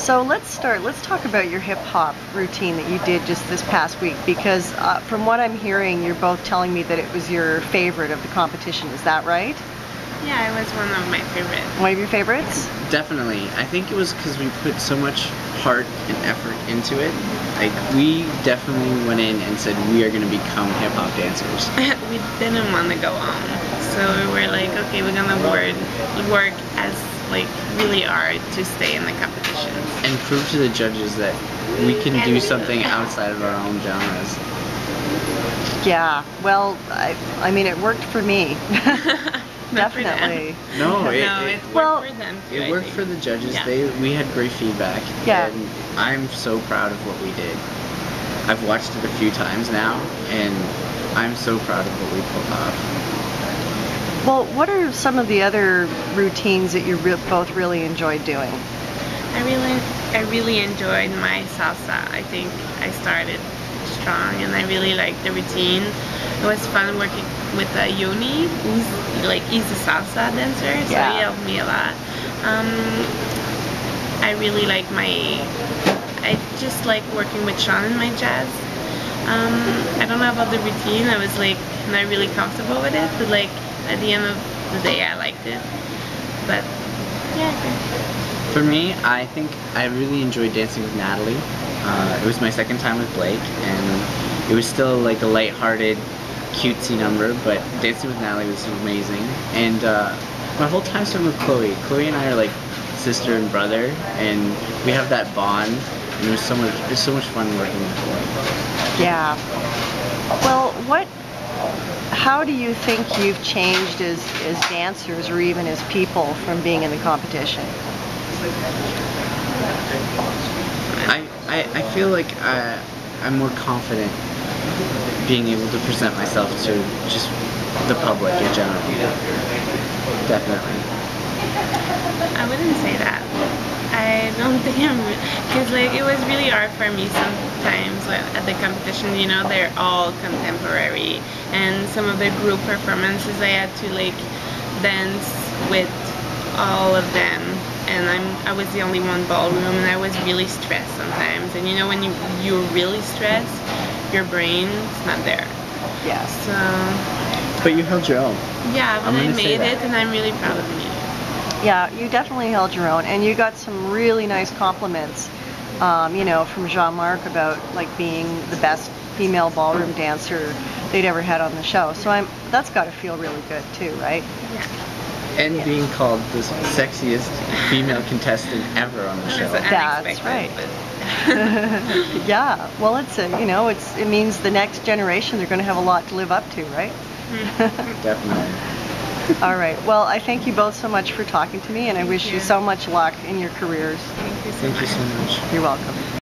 So let's talk about your hip-hop routine that you did just this past week, because from what I'm hearing, you're both telling me that it was your favorite of the competition. Is that right? Yeah, it was one of my favorites. One of your favorites? Definitely. I think it was because we put so much heart and effort into it. Like, we definitely went in and said we are going to become hip-hop dancers. We didn't want to go on, so we were like, okay, we're going to work as like really hard to stay in the competition. And prove to the judges that we can do something outside of our own genres. Yeah, well, I mean, it worked for me. Definitely. No, it worked for them too. It worked for the judges. Yeah. We had great feedback. Yeah. And I'm so proud of what we did. I've watched it a few times now, and I'm so proud of what we pulled off. Well, what are some of the other routines that you both really enjoyed doing? I really enjoyed my salsa. I think I started strong, and I really liked the routine. It was fun working with Yoni, he's a salsa dancer, so he helped me a lot. I just like working with Sean in my jazz. I don't know about the routine. I was like not really comfortable with it, but like at the end of the day I liked it. But yeah. For me, I think I really enjoyed dancing with Natalie. It was my second time with Blake, and it was still like a lighthearted, cutesy number, but dancing with Natalie was amazing. And my whole time spent with Chloe. Chloe and I are like sister and brother, and we have that bond. And it was so much fun working with Chloe. Yeah. Well, how do you think you've changed as dancers or even as people from being in the competition? I feel like I'm more confident being able to present myself to just the public in general. Definitely. I wouldn't say that. I don't think because like it was really hard for me sometimes at the competition, you know, they're all contemporary, and some of the group performances I had to like dance with all of them, and I was the only one ballroom, and I was really stressed sometimes, and you know when you're really stressed, your brain's not there. Yeah. So. But you held your own. Yeah, but I made it, and I'm really proud of me. Yeah, you definitely held your own, and you got some really nice compliments, you know, from Jean-Marc about like being the best female ballroom dancer they'd ever had on the show. So that's got to feel really good too, right? Yeah. And being called the sexiest female contestant ever on the show. That's right. Yeah. Well, it means the next generation, they're going to have a lot to live up to, right? Definitely. All right. Well, I thank you both so much for talking to me, and I wish you so much luck in your careers. Thank you so much. Thank you so much. You're welcome.